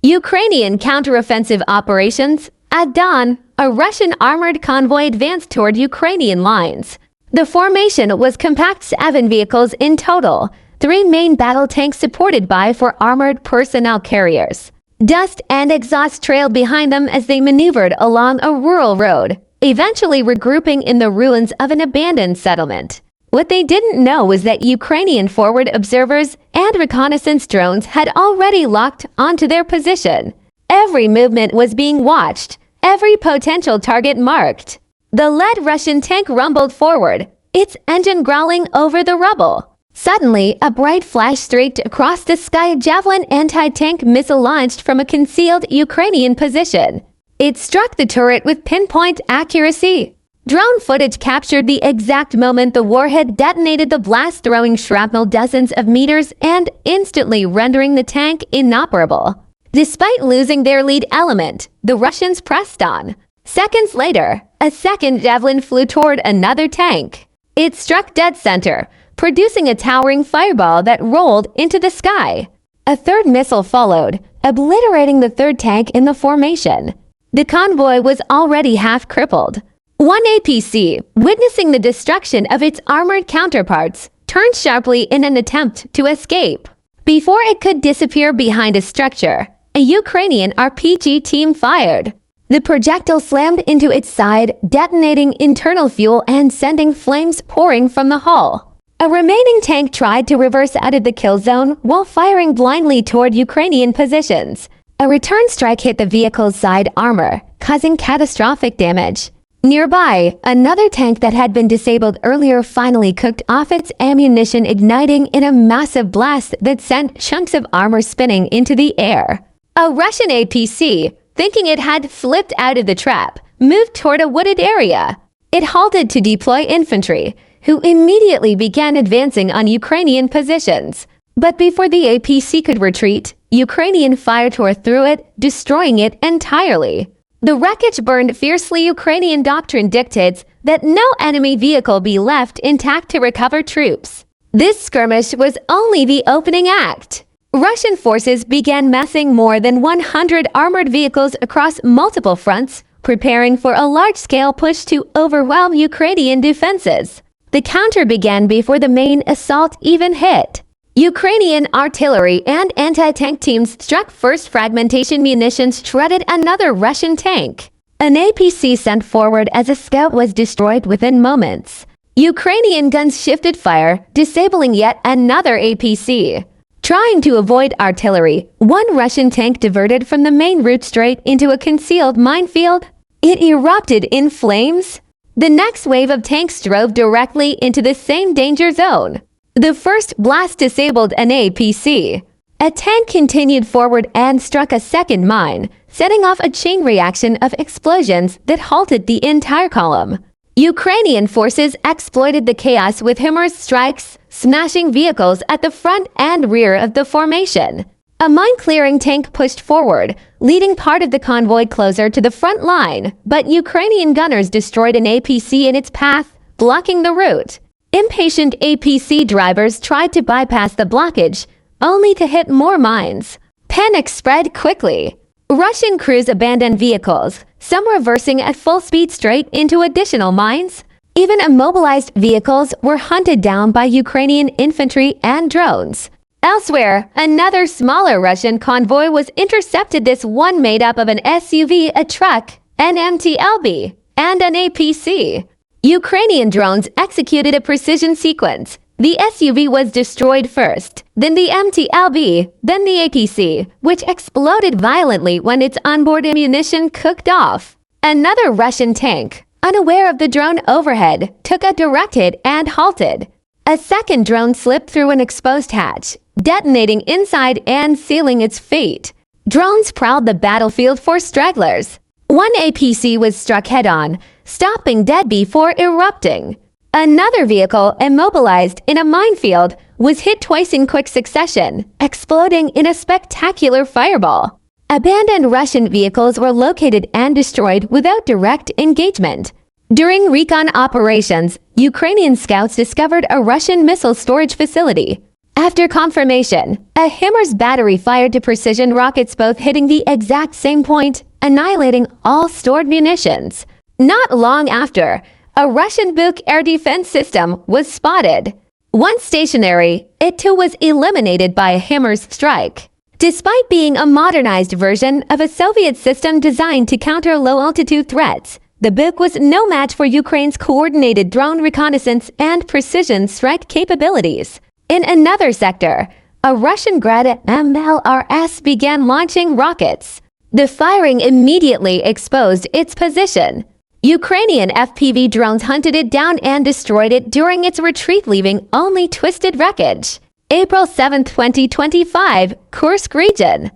Ukrainian counteroffensive operations. At dawn, a Russian armored convoy advanced toward Ukrainian lines. The formation was compact 7 vehicles in total, 3 main battle tanks supported by 4 armored personnel carriers. Dust and exhaust trailed behind them as they maneuvered along a rural road, eventually regrouping in the ruins of an abandoned settlement. What they didn't know was that Ukrainian forward observers and reconnaissance drones had already locked onto their position. Every movement was being watched, every potential target marked. The lead Russian tank rumbled forward, its engine growling over the rubble. Suddenly, a bright flash streaked across the sky. A Javelin anti-tank missile launched from a concealed Ukrainian position. It struck the turret with pinpoint accuracy. Drone footage captured the exact moment the warhead detonated, the blast throwing shrapnel dozens of meters and instantly rendering the tank inoperable. Despite losing their lead element, the Russians pressed on. Seconds later, a second Javelin flew toward another tank. It struck dead center, producing a towering fireball that rolled into the sky. A third missile followed, obliterating the third tank in the formation. The convoy was already half crippled. One APC, witnessing the destruction of its armored counterparts, turned sharply in an attempt to escape. Before it could disappear behind a structure, a Ukrainian RPG team fired. The projectile slammed into its side, detonating internal fuel and sending flames pouring from the hull. A remaining tank tried to reverse out of the kill zone while firing blindly toward Ukrainian positions. A return strike hit the vehicle's side armor, causing catastrophic damage. Nearby, another tank that had been disabled earlier finally cooked off its ammunition, igniting in a massive blast that sent chunks of armor spinning into the air. A Russian APC, thinking it had flipped out of the trap, moved toward a wooded area. It halted to deploy infantry, who immediately began advancing on Ukrainian positions. But before the APC could retreat, Ukrainian fire tore through it, destroying it entirely. The wreckage burned fiercely. Ukrainian doctrine dictates that no enemy vehicle be left intact to recover troops. This skirmish was only the opening act. Russian forces began massing more than 100 armored vehicles across multiple fronts, preparing for a large-scale push to overwhelm Ukrainian defenses. The counter began before the main assault even hit. Ukrainian artillery and anti-tank teams struck first. Fragmentation munitions shredded another Russian tank. An APC sent forward as a scout was destroyed within moments. Ukrainian guns shifted fire, disabling yet another APC. Trying to avoid artillery, one Russian tank diverted from the main route straight into a concealed minefield. It erupted in flames. The next wave of tanks drove directly into the same danger zone. The first blast disabled an APC. A tank continued forward and struck a second mine, setting off a chain reaction of explosions that halted the entire column. Ukrainian forces exploited the chaos with HIMARS strikes, smashing vehicles at the front and rear of the formation. A mine-clearing tank pushed forward, leading part of the convoy closer to the front line, but Ukrainian gunners destroyed an APC in its path, blocking the route. Impatient APC drivers tried to bypass the blockage, only to hit more mines. Panic spread quickly. Russian crews abandoned vehicles, some reversing at full speed straight into additional mines. Even immobilized vehicles were hunted down by Ukrainian infantry and drones. Elsewhere, another smaller Russian convoy was intercepted, this one made up of an SUV, a truck, an MTLB, and an APC. Ukrainian drones executed a precision sequence. The SUV was destroyed first, then the MTLB, then the APC, which exploded violently when its onboard ammunition cooked off. Another Russian tank, unaware of the drone overhead, took a direct hit and halted. A second drone slipped through an exposed hatch, detonating inside and sealing its fate. Drones prowled the battlefield for stragglers. One APC was struck head-on, stopping dead before erupting. Another vehicle, immobilized in a minefield, was hit twice in quick succession, exploding in a spectacular fireball. Abandoned Russian vehicles were located and destroyed without direct engagement. During recon operations, Ukrainian scouts discovered a Russian missile storage facility. After confirmation, a HIMARS battery fired two precision rockets, both hitting the exact same point, annihilating all stored munitions. Not long after, a Russian Buk air defense system was spotted. Once stationary, it too was eliminated by a HIMARS strike. Despite being a modernized version of a Soviet system designed to counter low-altitude threats, the Buk was no match for Ukraine's coordinated drone reconnaissance and precision strike capabilities. In another sector, a Russian Grad MLRS began launching rockets. The firing immediately exposed its position. Ukrainian FPV drones hunted it down and destroyed it during its retreat, leaving only twisted wreckage. April 7, 2025, Kursk region.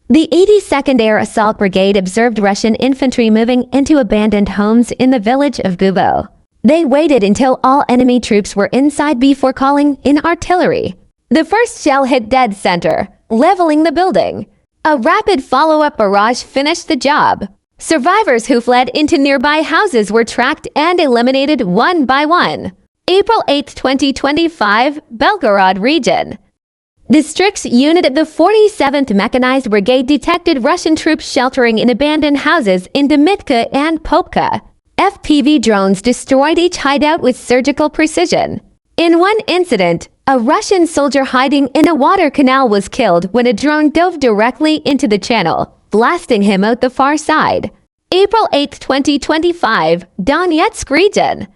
The 82nd Air Assault Brigade observed Russian infantry moving into abandoned homes in the village of Gubo. They waited until all enemy troops were inside before calling in artillery. The first shell hit dead center, leveling the building. A rapid follow-up barrage finished the job. Survivors who fled into nearby houses were tracked and eliminated one by one. April 8, 2025, Belgorod region. The Strix unit of the 47th Mechanized Brigade detected Russian troops sheltering in abandoned houses in Dmitka and Popka. FPV drones destroyed each hideout with surgical precision. In one incident, a Russian soldier hiding in a water canal was killed when a drone dove directly into the channel, blasting him out the far side. April 8, 2025, Donetsk region.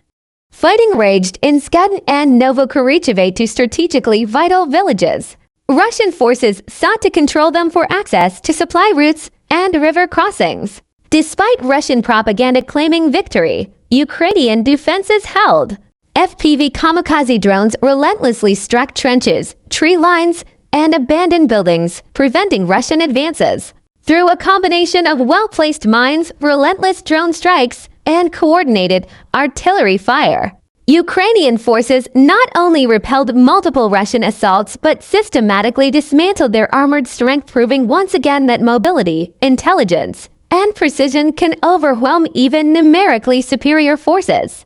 Fighting raged in Skadin and Novokuricheve, two strategically vital villages. Russian forces sought to control them for access to supply routes and river crossings. Despite Russian propaganda claiming victory, Ukrainian defenses held. FPV kamikaze drones relentlessly struck trenches, tree lines, and abandoned buildings, preventing Russian advances. Through a combination of well-placed mines, relentless drone strikes, and coordinated artillery fire, Ukrainian forces not only repelled multiple Russian assaults but systematically dismantled their armored strength, proving once again that mobility, intelligence, and precision can overwhelm even numerically superior forces.